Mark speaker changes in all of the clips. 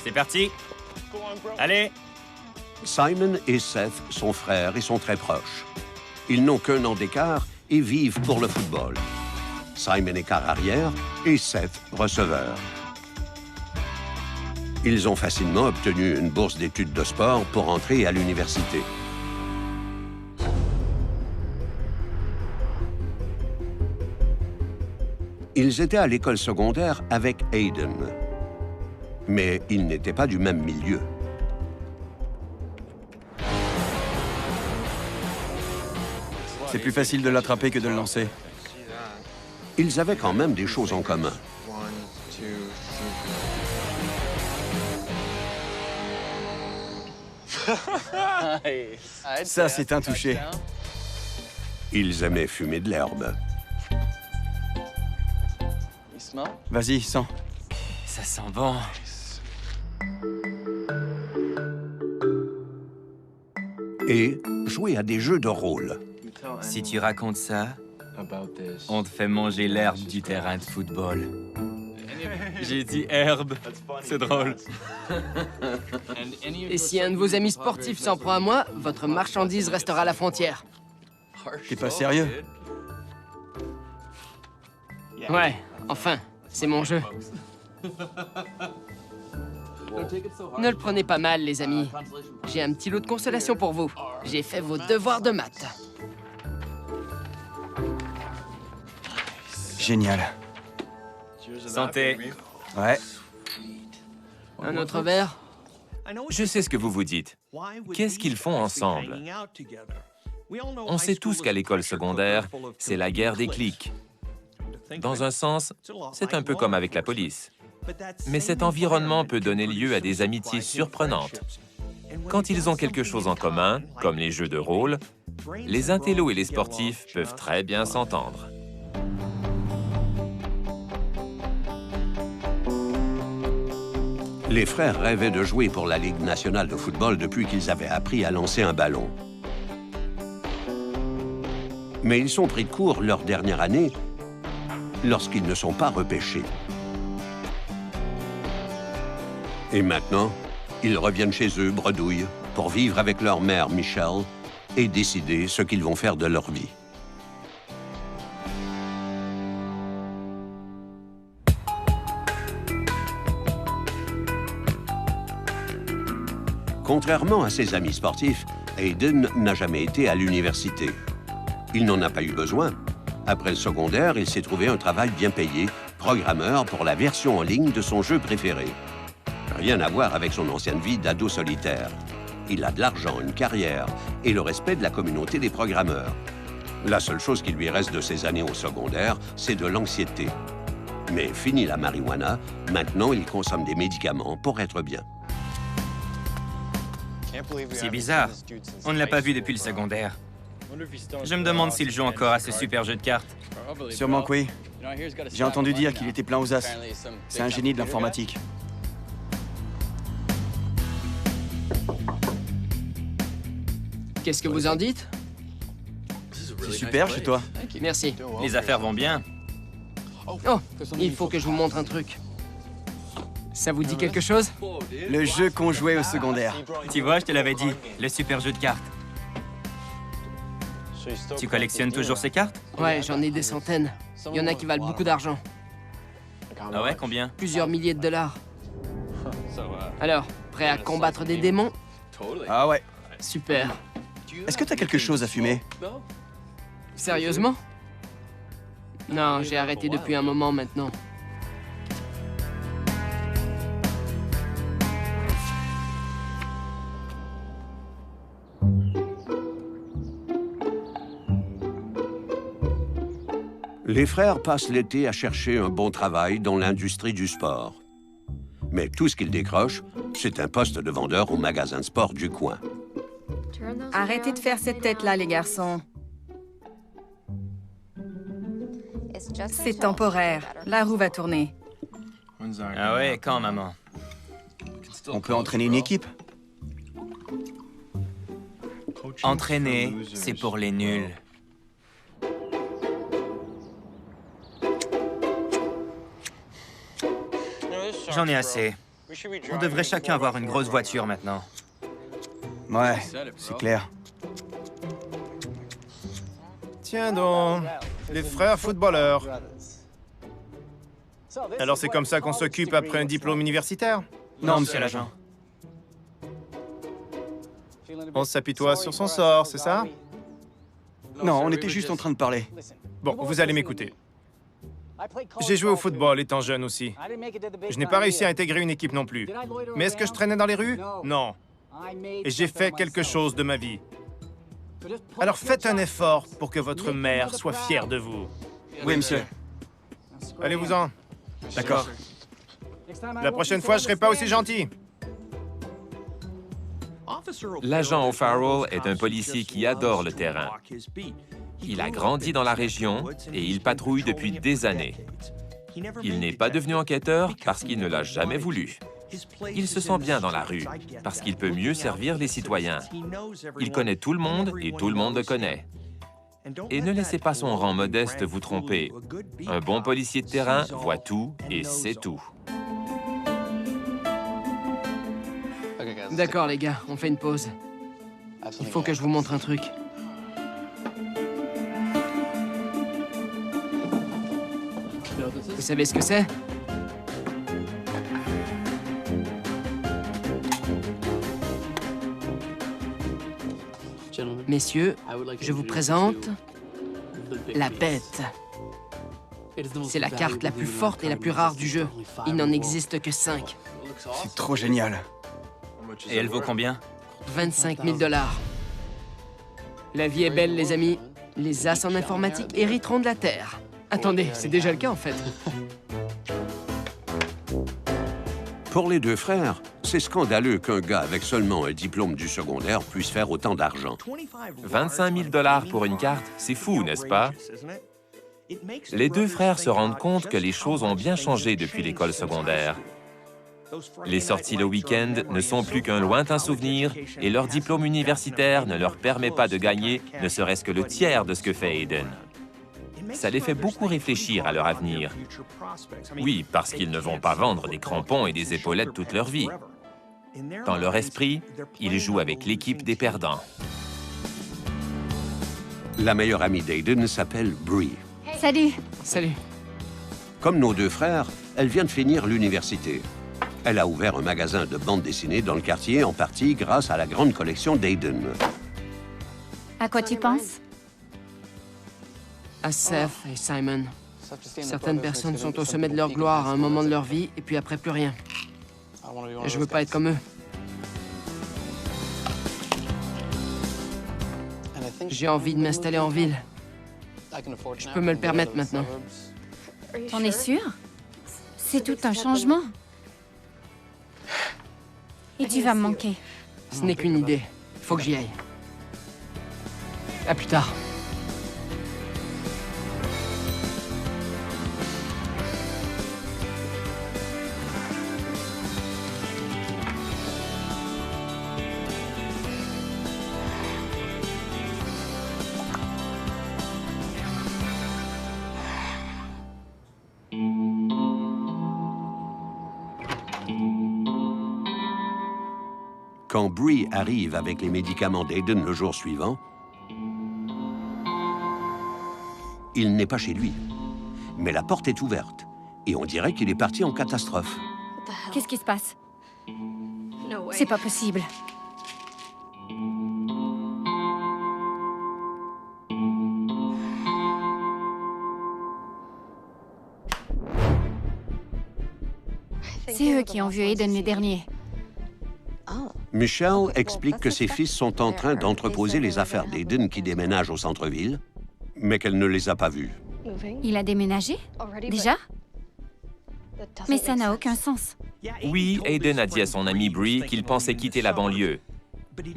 Speaker 1: C'est parti. Allez.
Speaker 2: Simon et Seth sont frères et sont très proches. Ils n'ont qu'un an d'écart et vivent pour le football. Simon est quart arrière et Seth receveur. Ils ont facilement obtenu une bourse d'études de sport pour entrer à l'université. Ils étaient à l'école secondaire avec Aiden. Mais ils n'étaient pas du même milieu.
Speaker 3: C'est plus facile de l'attraper que de le lancer.
Speaker 2: Ils avaient quand même des choses en commun.
Speaker 3: Ça, c'est un touché.
Speaker 2: Ils aimaient fumer de l'herbe.
Speaker 3: Vas-y, sens.
Speaker 1: Ça sent bon.
Speaker 2: Et jouer à des jeux de rôle.
Speaker 1: Si tu racontes ça, on te fait manger l'herbe du terrain de football. J'ai dit herbe. C'est drôle.
Speaker 4: Et si un de vos amis sportifs s'en prend à moi, votre marchandise restera à la frontière.
Speaker 3: T'es pas sérieux?
Speaker 4: Ouais, enfin, c'est mon jeu. Ne le prenez pas mal, les amis. J'ai un petit lot de consolation pour vous. J'ai fait vos devoirs de maths.
Speaker 3: Génial.
Speaker 1: Santé.
Speaker 3: Ouais.
Speaker 4: Un autre verre?
Speaker 1: Je sais ce que vous vous dites. Qu'est-ce qu'ils font ensemble? On sait tous qu'à l'école secondaire, c'est la guerre des cliques. Dans un sens, c'est un peu comme avec la police. Mais cet environnement peut donner lieu à des amitiés surprenantes. Quand ils ont quelque chose en commun, comme les jeux de rôle, les intellos et les sportifs peuvent très bien s'entendre.
Speaker 2: Les frères rêvaient de jouer pour la Ligue nationale de football depuis qu'ils avaient appris à lancer un ballon. Mais ils sont pris de court leur dernière année lorsqu'ils ne sont pas repêchés. Et maintenant, ils reviennent chez eux, bredouilles, pour vivre avec leur mère, Michelle, et décider ce qu'ils vont faire de leur vie. Contrairement à ses amis sportifs, Aiden n'a jamais été à l'université. Il n'en a pas eu besoin. Après le secondaire, il s'est trouvé un travail bien payé, programmeur pour la version en ligne de son jeu préféré. Rien à voir avec son ancienne vie d'ado solitaire. Il a de l'argent, une carrière et le respect de la communauté des programmeurs. La seule chose qui lui reste de ses années au secondaire, c'est de l'anxiété. Mais fini la marijuana, maintenant il consomme des médicaments pour être bien.
Speaker 1: C'est bizarre. On ne l'a pas vu depuis le secondaire. Je me demande s'il joue encore à ce super jeu de cartes.
Speaker 3: Sûrement que oui. J'ai entendu dire qu'il était plein aux as. C'est un génie de l'informatique.
Speaker 4: Qu'est-ce que vous en dites?
Speaker 3: C'est super chez toi.
Speaker 4: Merci.
Speaker 1: Les affaires vont bien.
Speaker 4: Oh, il faut que je vous montre un truc. Ça vous dit quelque chose?
Speaker 3: Le jeu qu'on jouait au secondaire.
Speaker 1: Tu vois, je te l'avais dit, le super jeu de cartes. Tu collectionnes toujours ces cartes?
Speaker 4: Ouais, j'en ai des centaines. Il y en a qui valent beaucoup d'argent.
Speaker 1: Ah ouais, combien?
Speaker 4: Plusieurs milliers de dollars. Alors, prêt à combattre des démons?
Speaker 3: Ah ouais.
Speaker 4: Super.
Speaker 3: Est-ce que t'as quelque chose à fumer?
Speaker 4: Sérieusement? Non, j'ai arrêté depuis un moment maintenant.
Speaker 2: Les frères passent l'été à chercher un bon travail dans l'industrie du sport. Mais tout ce qu'ils décrochent, c'est un poste de vendeur au magasin de sport du coin.
Speaker 5: Arrêtez de faire cette tête-là, les garçons. C'est temporaire. La roue va tourner.
Speaker 1: Ah ouais, quand, maman?
Speaker 3: On peut entraîner une équipe.
Speaker 1: Entraîner, c'est pour les nuls. J'en ai assez.
Speaker 6: On devrait chacun avoir une grosse voiture maintenant.
Speaker 3: Ouais, c'est clair.
Speaker 7: Tiens donc, les frères footballeurs. Alors c'est comme ça qu'on s'occupe après un diplôme universitaire?
Speaker 3: Non, monsieur l'agent.
Speaker 7: On s'apitoie sur son sort, c'est ça?
Speaker 3: Non, on était juste en train de parler.
Speaker 7: Bon, vous allez m'écouter. J'ai joué au football étant jeune aussi. Je n'ai pas réussi à intégrer une équipe non plus. Mais est-ce que je traînais dans les rues? Non. Et j'ai fait quelque chose de ma vie. Alors faites un effort pour que votre mère soit fière de vous.
Speaker 3: Oui, monsieur.
Speaker 7: Allez-vous-en.
Speaker 3: D'accord.
Speaker 7: La prochaine fois, je serai pas aussi gentil.
Speaker 1: L'agent O'Farrell est un policier qui adore le terrain. Il a grandi dans la région et il patrouille depuis des années. Il n'est pas devenu enquêteur parce qu'il ne l'a jamais voulu. Il se sent bien dans la rue parce qu'il peut mieux servir les citoyens. Il connaît tout le monde et tout le monde le connaît. Et ne laissez pas son rang modeste vous tromper. Un bon policier de terrain voit tout et sait tout.
Speaker 4: D'accord, les gars, on fait une pause. Il faut que je vous montre un truc. Vous savez ce que c'est? Messieurs, je vous présente la bête. C'est la carte la plus forte et la plus rare du jeu. Il n'en existe que 5.
Speaker 3: C'est trop génial.
Speaker 6: Et elle vaut combien?
Speaker 4: 25 000 $. La vie est belle, les amis. Les as en informatique hériteront de la Terre. Attendez, c'est déjà le cas, en fait.
Speaker 2: Pour les deux frères, c'est scandaleux qu'un gars avec seulement un diplôme du secondaire puisse faire autant d'argent.
Speaker 1: 25 000 $ pour une carte, c'est fou, n'est-ce pas? Les deux frères se rendent compte que les choses ont bien changé depuis l'école secondaire. Les sorties le week-end ne sont plus qu'un lointain souvenir et leur diplôme universitaire ne leur permet pas de gagner ne serait-ce que le tiers de ce que fait Aiden. Ça les fait beaucoup réfléchir à leur avenir. Oui, parce qu'ils ne vont pas vendre des crampons et des épaulettes toute leur vie. Dans leur esprit, ils jouent avec l'équipe des perdants.
Speaker 2: La meilleure amie d'Aiden s'appelle Bree.
Speaker 5: Salut.
Speaker 4: Salut.
Speaker 2: Comme nos deux frères, elle vient de finir l'université. Elle a ouvert un magasin de bande dessinée dans le quartier, en partie grâce à la grande collection d'Aiden.
Speaker 5: À quoi tu penses?
Speaker 4: À Seth et Simon. Certaines personnes sont au sommet de leur gloire à un moment de leur vie, et puis après, plus rien. Et je veux pas être comme eux. J'ai envie de m'installer en ville. Je peux me le permettre maintenant.
Speaker 5: T'en es sûr? C'est tout un changement. Et tu vas me manquer.
Speaker 4: Ce n'est qu'une idée. Il faut que j'y aille. À plus tard.
Speaker 2: Quand Bree arrive avec les médicaments d'Aiden le jour suivant, il n'est pas chez lui. Mais la porte est ouverte et on dirait qu'il est parti en catastrophe.
Speaker 5: Qu'est-ce qui se passe? C'est pas possible. C'est eux qui ont vu Aiden les derniers.
Speaker 2: Michelle explique que ses fils sont en train d'entreposer les affaires d'Aiden qui déménage au centre-ville, mais qu'elle ne les a pas vus.
Speaker 5: Il a déménagé? Déjà? Mais ça n'a aucun sens.
Speaker 1: Oui, Aiden a dit à son ami Bree qu'il pensait quitter la banlieue.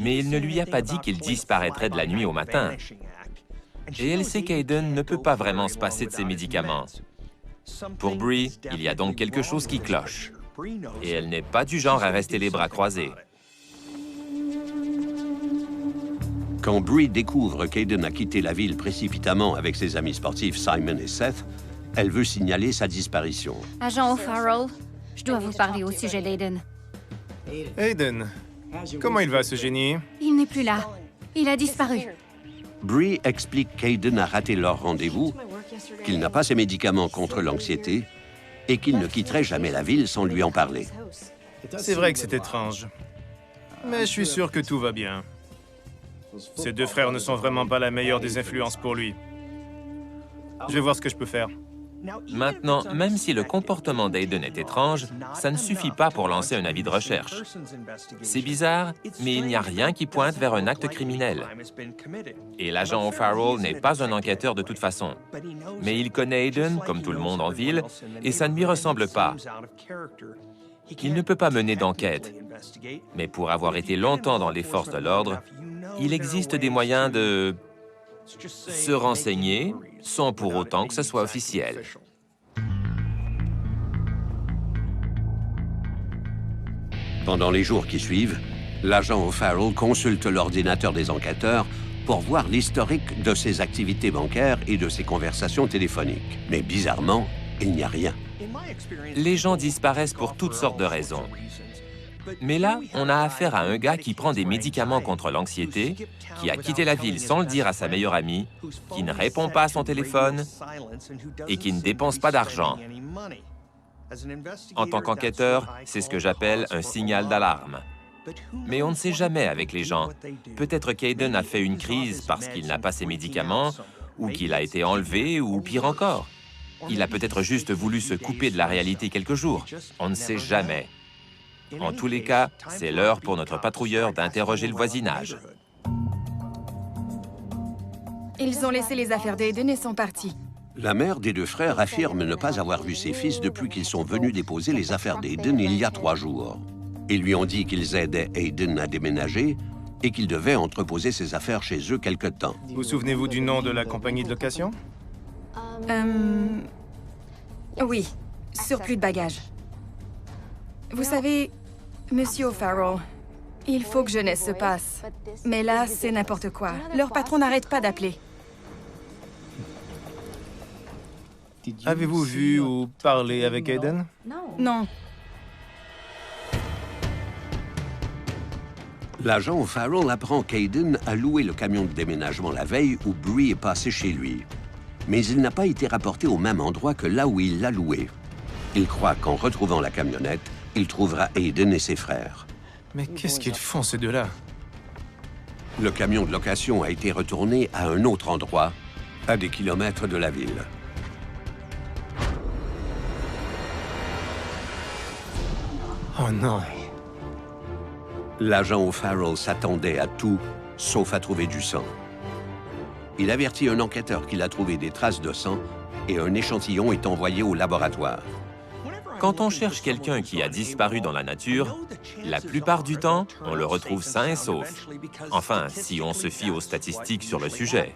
Speaker 1: Mais il ne lui a pas dit qu'il disparaîtrait de la nuit au matin. Et elle sait qu'Aiden ne peut pas vraiment se passer de ses médicaments. Pour Bree, il y a donc quelque chose qui cloche. Et elle n'est pas du genre à rester les bras croisés.
Speaker 2: Quand Bree découvre qu'Aiden a quitté la ville précipitamment avec ses amis sportifs Simon et Seth, elle veut signaler sa disparition.
Speaker 5: Agent O'Farrell, Je dois vous parler au sujet d'Aiden.
Speaker 7: Aiden, comment il va, ce génie?
Speaker 5: Il n'est plus là. Il a disparu.
Speaker 2: Bree explique qu'Aiden a raté leur rendez-vous, qu'il n'a pas ses médicaments contre l'anxiété et qu'il ne quitterait jamais la ville sans lui en parler.
Speaker 7: C'est vrai que c'est étrange. Mais je suis sûr que tout va bien. Ses deux frères ne sont vraiment pas la meilleure des influences pour lui. Je vais voir ce que je peux faire.
Speaker 1: Maintenant, même si le comportement d'Aiden est étrange, ça ne suffit pas pour lancer un avis de recherche. C'est bizarre, mais il n'y a rien qui pointe vers un acte criminel. Et l'agent O'Farrell n'est pas un enquêteur de toute façon. Mais il connaît Aiden, comme tout le monde en ville, et ça ne lui ressemble pas. Il ne peut pas mener d'enquête. Mais pour avoir été longtemps dans les forces de l'ordre, il existe des moyens de se renseigner sans pour autant que ce soit officiel.
Speaker 2: Pendant les jours qui suivent, l'agent O'Farrell consulte l'ordinateur des enquêteurs pour voir l'historique de ses activités bancaires et de ses conversations téléphoniques. Mais bizarrement, il n'y a rien.
Speaker 1: Les gens disparaissent pour toutes sortes de raisons. Mais là, on a affaire à un gars qui prend des médicaments contre l'anxiété, qui a quitté la ville sans le dire à sa meilleure amie, qui ne répond pas à son téléphone et qui ne dépense pas d'argent. En tant qu'enquêteur, c'est ce que j'appelle un signal d'alarme. Mais on ne sait jamais avec les gens. Peut-être qu'Aiden a fait une crise parce qu'il n'a pas ses médicaments, ou qu'il a été enlevé, ou pire encore. Il a peut-être juste voulu se couper de la réalité quelques jours. On ne sait jamais. En tous les cas, c'est l'heure pour notre patrouilleur d'interroger le voisinage.
Speaker 8: Ils ont laissé les affaires d'Aiden et sont partis.
Speaker 2: La mère des deux frères affirme ne pas avoir vu ses fils depuis qu'ils sont venus déposer les affaires d'Aiden il y a 3 jours. Ils lui ont dit qu'ils aidaient Aiden à déménager et qu'ils devaient entreposer ses affaires chez eux quelque temps.
Speaker 7: Vous souvenez-vous du nom de la compagnie de location?
Speaker 8: Oui, surplus de bagages. Vous savez, Monsieur O'Farrell, il faut que jeunesse se passe. Mais là, c'est n'importe quoi. Leur patron n'arrête pas d'appeler.
Speaker 7: Avez-vous vu ou parlé avec Aiden?
Speaker 8: Non.
Speaker 2: L'agent O'Farrell apprend qu'Aiden a loué le camion de déménagement la veille où Bree est passé chez lui. Mais il n'a pas été rapporté au même endroit que là où il l'a loué. Il croit qu'en retrouvant la camionnette, il trouvera Aiden et ses frères.
Speaker 7: Mais qu'est-ce qu'ils font, ces deux-là?
Speaker 2: Le camion de location a été retourné à un autre endroit, à des kilomètres de la ville.
Speaker 7: Oh non!
Speaker 2: L'agent O'Farrell s'attendait à tout, sauf à trouver du sang. Il avertit un enquêteur qu'il a trouvé des traces de sang et un échantillon est envoyé au laboratoire.
Speaker 1: Quand on cherche quelqu'un qui a disparu dans la nature, la plupart du temps, on le retrouve sain et sauf. Enfin, si on se fie aux statistiques sur le sujet.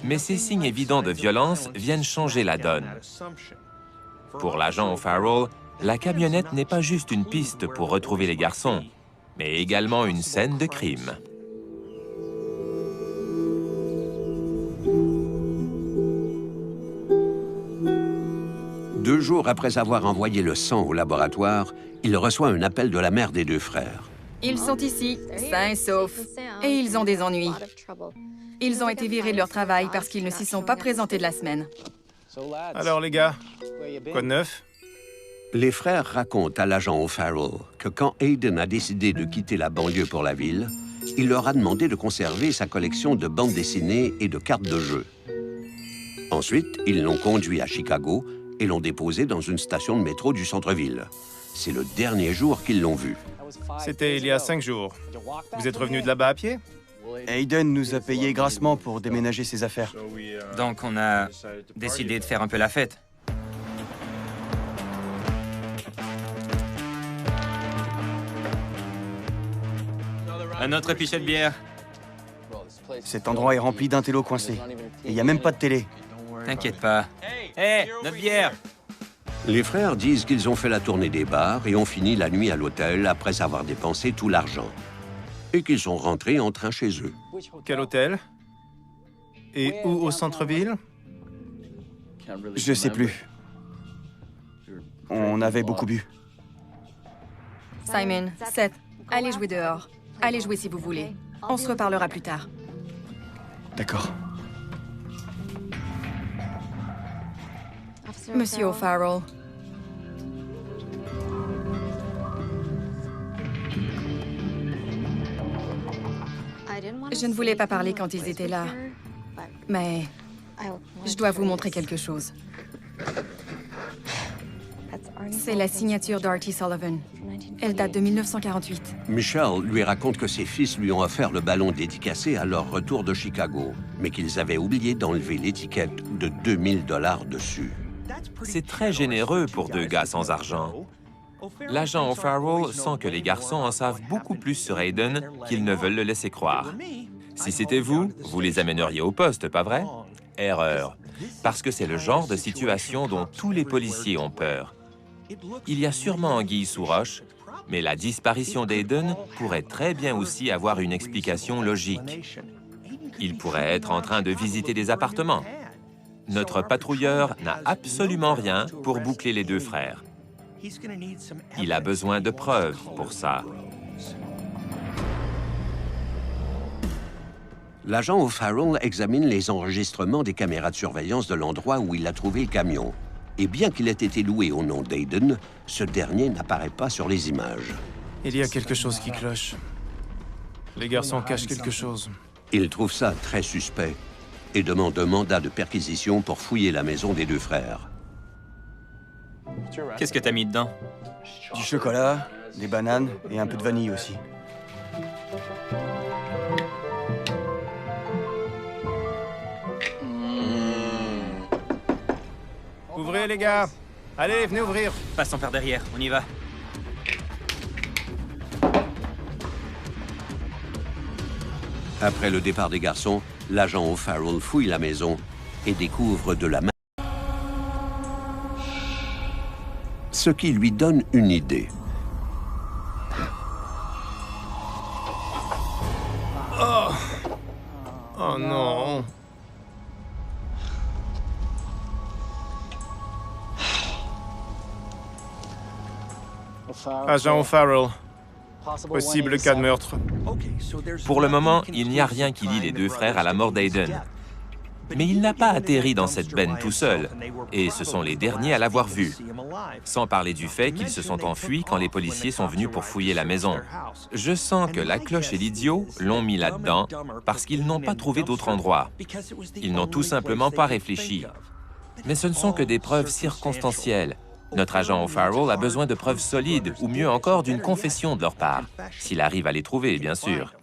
Speaker 1: Mais ces signes évidents de violence viennent changer la donne. Pour l'agent O'Farrell, la camionnette n'est pas juste une piste pour retrouver les garçons, mais également une scène de crime.
Speaker 2: Deux jours après avoir envoyé le sang au laboratoire, il reçoit un appel de la mère des deux frères.
Speaker 8: Ils sont ici, sains et saufs. Et ils ont des ennuis. Ils ont été virés de leur travail parce qu'ils ne s'y sont pas présentés de la semaine.
Speaker 7: Alors, les gars, quoi de neuf?
Speaker 2: Les frères racontent à l'agent O'Farrell que quand Aiden a décidé de quitter la banlieue pour la ville, il leur a demandé de conserver sa collection de bandes dessinées et de cartes de jeu. Ensuite, ils l'ont conduit à Chicago et l'ont déposé dans une station de métro du centre-ville. C'est le dernier jour qu'ils l'ont vu.
Speaker 7: C'était il y a 5 jours. Vous êtes revenu de là-bas à pied?
Speaker 3: Aiden nous a payé grassement pour déménager ses affaires.
Speaker 6: Donc on a décidé de faire un peu la fête. Un autre pichet de bière.
Speaker 3: Cet endroit est rempli d'intellos coincés. Et il n'y a même pas de télé.
Speaker 6: T'inquiète pas. Hé, notre bière!
Speaker 2: Les frères disent qu'ils ont fait la tournée des bars et ont fini la nuit à l'hôtel après avoir dépensé tout l'argent. Et qu'ils sont rentrés en train chez eux.
Speaker 7: Quel hôtel? Et où au centre-ville?
Speaker 3: Je sais plus. On avait beaucoup bu.
Speaker 8: Simon, Seth, allez jouer dehors. Allez jouer si vous voulez. On se reparlera plus tard.
Speaker 3: D'accord.
Speaker 8: Monsieur O'Farrell. Je ne voulais pas parler quand ils étaient là, mais je dois vous montrer quelque chose. C'est la signature d'Artie Sullivan. Elle date de 1948.
Speaker 2: Michelle lui raconte que ses fils lui ont offert le ballon dédicacé à leur retour de Chicago, mais qu'ils avaient oublié d'enlever l'étiquette de 2000 $ dessus.
Speaker 1: C'est très généreux pour deux gars sans argent. L'agent O'Farrell sent que les garçons en savent beaucoup plus sur Hayden qu'ils ne veulent le laisser croire. Si c'était vous, vous les amèneriez au poste, pas vrai? Erreur. Parce que c'est le genre de situation dont tous les policiers ont peur. Il y a sûrement anguille sous roche, mais la disparition d'Hayden pourrait très bien aussi avoir une explication logique. Il pourrait être en train de visiter des appartements. Notre patrouilleur n'a absolument rien pour boucler les deux frères. Il a besoin de preuves pour ça.
Speaker 2: L'agent O'Farrell examine les enregistrements des caméras de surveillance de l'endroit où il a trouvé le camion. Et bien qu'il ait été loué au nom d'Hayden, ce dernier n'apparaît pas sur les images.
Speaker 7: Il y a quelque chose qui cloche. Les garçons cachent quelque chose.
Speaker 2: Il trouve ça très suspect et demande un mandat de perquisition pour fouiller la maison des deux frères.
Speaker 6: Qu'est-ce que t'as mis dedans?
Speaker 3: Du chocolat, des bananes et un peu de vanille aussi.
Speaker 7: Ouvrez, les gars! Allez, venez ouvrir!
Speaker 6: Passons par derrière, on y va.
Speaker 2: Après le départ des garçons, l'agent O'Farrell fouille la maison et découvre de la main. Ce qui lui donne une idée.
Speaker 7: Oh non! Agent O'Farrell, possible cas de meurtre.
Speaker 1: Pour le moment, il n'y a rien qui lie les deux frères à la mort d'Hayden. Mais il n'a pas atterri dans cette benne tout seul, et ce sont les derniers à l'avoir vu. Sans parler du fait qu'ils se sont enfuis quand les policiers sont venus pour fouiller la maison. Je sens que la cloche et l'idiot l'ont mis là-dedans parce qu'ils n'ont pas trouvé d'autre endroit. Ils n'ont tout simplement pas réfléchi. Mais ce ne sont que des preuves circonstancielles. Notre agent O'Farrell a besoin de preuves solides, ou mieux encore d'une confession de leur part. S'il arrive à les trouver, bien sûr.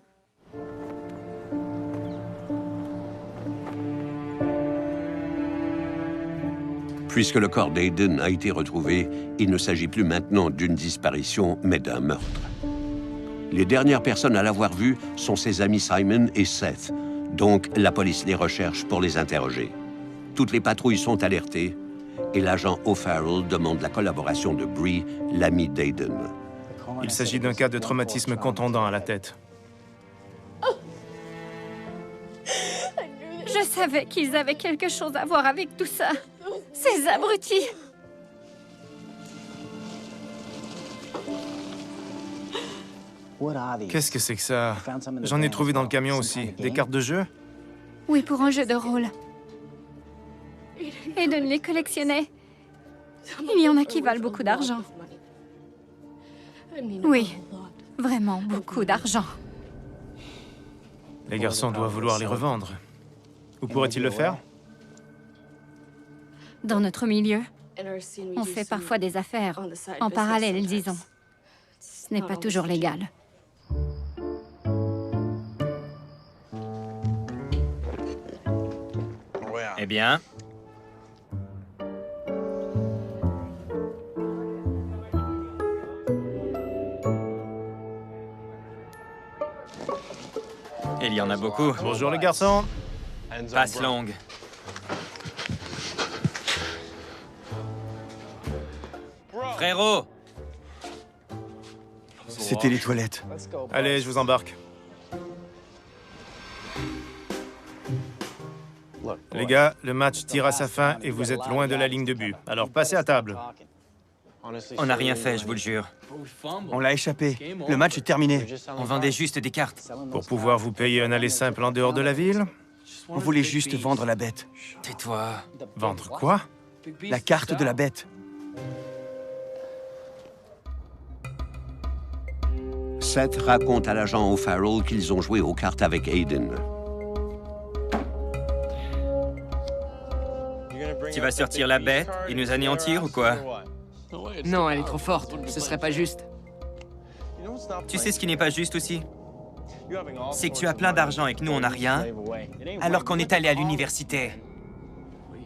Speaker 2: Puisque le corps d'Hayden a été retrouvé, il ne s'agit plus maintenant d'une disparition, mais d'un meurtre. Les dernières personnes à l'avoir vu sont ses amis Simon et Seth, donc la police les recherche pour les interroger. Toutes les patrouilles sont alertées, et l'agent O'Farrell demande la collaboration de Bree, l'ami d'Hayden.
Speaker 7: Il s'agit d'un cas de traumatisme contondant à la tête.
Speaker 5: Je savais qu'ils avaient quelque chose à voir avec tout ça. Ces abrutis!
Speaker 7: Qu'est-ce que c'est que ça? J'en ai trouvé dans le camion aussi. Des cartes de jeu?
Speaker 5: Oui, pour un jeu de rôle. Hayden les collectionnait. Il y en a qui valent beaucoup d'argent. Oui, vraiment beaucoup d'argent.
Speaker 7: Les garçons doivent vouloir les revendre. Où pourraient-ils le faire?
Speaker 5: Dans notre milieu, on fait parfois des affaires en parallèle, disons. Ce n'est pas toujours légal.
Speaker 6: Eh bien... Il y en a beaucoup.
Speaker 7: Bonjour les garçons.
Speaker 6: Passe longue. Frérot!
Speaker 3: C'était les toilettes.
Speaker 7: Allez, je vous embarque. Les gars, le match tire à sa fin et vous êtes loin de la ligne de but. Alors passez à table.
Speaker 6: On n'a rien fait, je vous le jure.
Speaker 3: On l'a échappé. Le match est terminé.
Speaker 6: On vendait juste des cartes.
Speaker 7: Pour pouvoir vous payer un aller simple en dehors de la ville?
Speaker 3: On voulait juste vendre la bête.
Speaker 6: Tais-toi.
Speaker 7: Vendre quoi?
Speaker 3: La carte de la bête.
Speaker 2: Seth raconte à l'agent O'Farrell qu'ils ont joué aux cartes avec Aiden.
Speaker 6: Tu vas sortir la bête et nous anéantir ou quoi?
Speaker 4: Non, elle est trop forte. Ce serait pas juste.
Speaker 6: Tu sais ce qui n'est pas juste aussi? C'est que tu as plein d'argent et que nous, on n'a rien, alors qu'on est allé à l'université.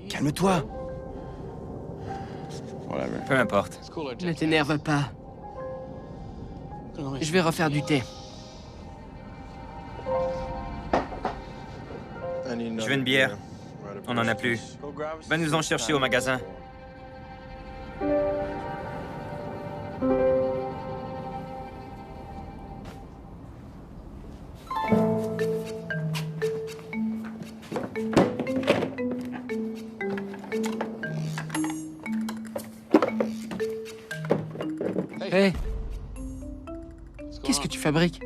Speaker 3: Calme-toi.
Speaker 6: Peu importe.
Speaker 4: Ne t'énerve pas. Je vais refaire du thé.
Speaker 6: Je veux une bière. On n'en a plus. Va nous en chercher au magasin.
Speaker 4: Hé! Qu'est-ce que tu fabriques?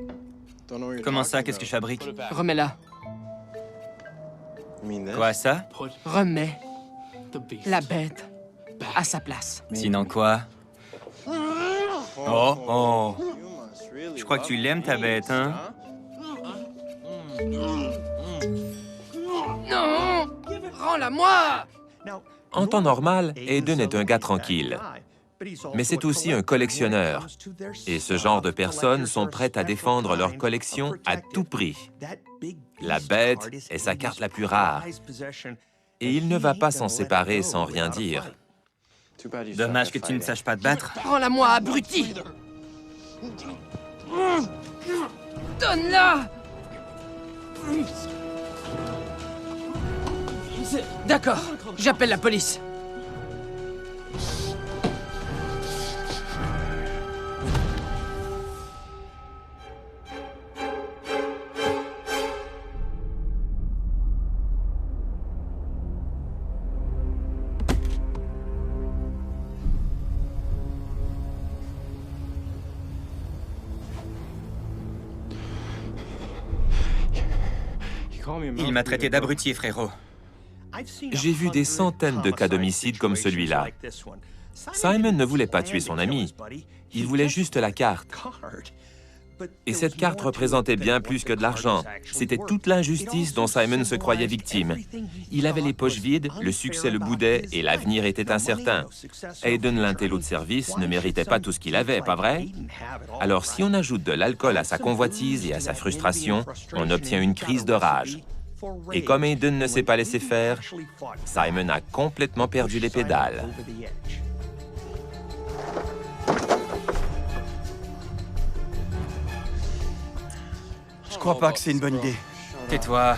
Speaker 6: Comment ça, qu'est-ce que je fabrique?
Speaker 4: Remets-la.
Speaker 6: Quoi, ça?
Speaker 4: Remets la bête à sa place.
Speaker 6: Sinon quoi? Oh, oh. Je crois que tu l'aimes, ta bête, hein?
Speaker 4: Non! Rends-la-moi!
Speaker 1: En temps normal, Aiden est un gars tranquille. Mais c'est aussi un collectionneur. Et ce genre de personnes sont prêtes à défendre leur collection à tout prix. La bête est sa carte la plus rare. Et il ne va pas s'en séparer sans rien dire.
Speaker 6: Dommage que tu ne saches pas te battre.
Speaker 4: Rends-la-moi, abruti! Donne-la! D'accord, j'appelle la police.
Speaker 6: Il m'a traité d'abruti, frérot.
Speaker 1: J'ai vu des centaines de cas d'homicide comme celui-là. Simon ne voulait pas tuer son ami. Il voulait juste la carte. Et cette carte représentait bien plus que de l'argent. C'était toute l'injustice dont Simon se croyait victime. Il avait les poches vides, le succès le boudait et l'avenir était incertain. Aiden, l'intello de service, ne méritait pas tout ce qu'il avait, pas vrai? Alors si on ajoute de l'alcool à sa convoitise et à sa frustration, on obtient une crise de rage. Et comme Aiden ne s'est pas laissé faire, Simon a complètement perdu les pédales.
Speaker 3: Je crois pas que c'est une bonne idée.
Speaker 6: Tais-toi.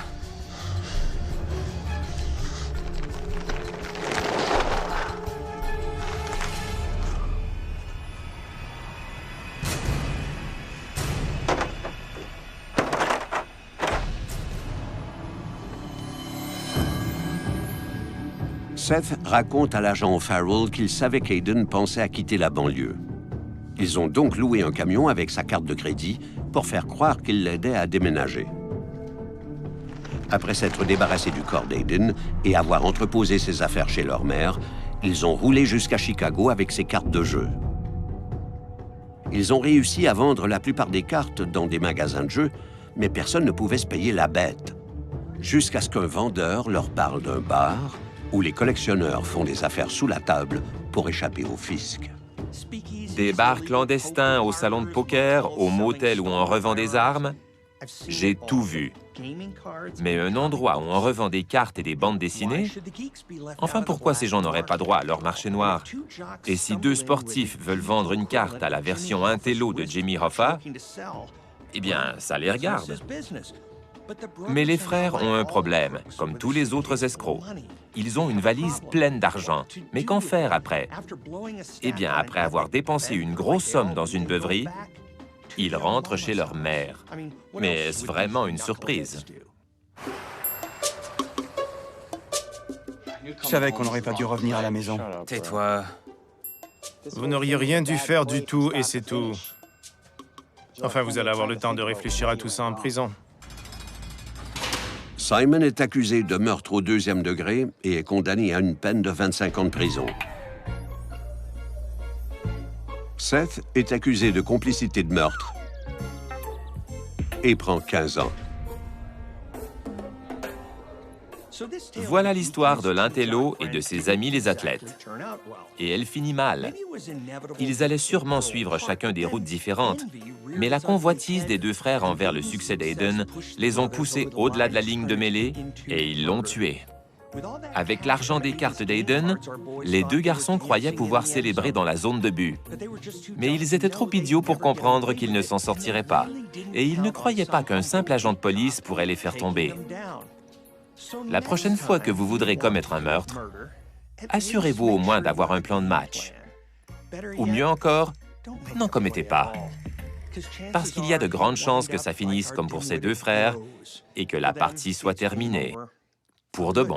Speaker 2: Seth raconte à l'agent O'Farrell qu'il savait qu'Aiden pensait à quitter la banlieue. Ils ont donc loué un camion avec sa carte de crédit pour faire croire qu'il l'aidait à déménager. Après s'être débarrassés du corps d'Aiden et avoir entreposé ses affaires chez leur mère, ils ont roulé jusqu'à Chicago avec ses cartes de jeu. Ils ont réussi à vendre la plupart des cartes dans des magasins de jeux, mais personne ne pouvait se payer la bête. Jusqu'à ce qu'un vendeur leur parle d'un bar où les collectionneurs font des affaires sous la table pour échapper au fisc.
Speaker 1: Des bars clandestins, au salon de poker, au motel où on revend des armes, j'ai tout vu. Mais un endroit où on revend des cartes et des bandes dessinées? Enfin, pourquoi ces gens n'auraient pas droit à leur marché noir? Et si deux sportifs veulent vendre une carte à la version intello de Jimmy Hoffa, eh bien, ça les regarde. Mais les frères ont un problème, comme tous les autres escrocs. Ils ont une valise pleine d'argent. Mais qu'en faire après? Eh bien, après avoir dépensé une grosse somme dans une beuverie, ils rentrent chez leur mère. Mais est-ce vraiment une surprise?
Speaker 3: Je savais qu'on n'aurait pas dû revenir à la maison.
Speaker 6: Tais-toi.
Speaker 7: Vous n'auriez rien dû faire du tout et c'est tout. Enfin, vous allez avoir le temps de réfléchir à tout ça en prison.
Speaker 2: Simon est accusé de meurtre au 2e degré et est condamné à une peine de 25 ans de prison. Seth est accusé de complicité de meurtre et prend 15 ans.
Speaker 1: Voilà l'histoire de l'intello et de ses amis les athlètes. Et elle finit mal. Ils allaient sûrement suivre chacun des routes différentes, mais la convoitise des deux frères envers le succès d'Aiden les ont poussés au-delà de la ligne de mêlée et ils l'ont tué. Avec l'argent des cartes d'Aiden, les deux garçons croyaient pouvoir célébrer dans la zone de but. Mais ils étaient trop idiots pour comprendre qu'ils ne s'en sortiraient pas. Et ils ne croyaient pas qu'un simple agent de police pourrait les faire tomber. La prochaine fois que vous voudrez commettre un meurtre, assurez-vous au moins d'avoir un plan de match. Ou mieux encore, n'en commettez pas. Parce qu'il y a de grandes chances que ça finisse comme pour ces deux frères et que la partie soit terminée. Pour de bon.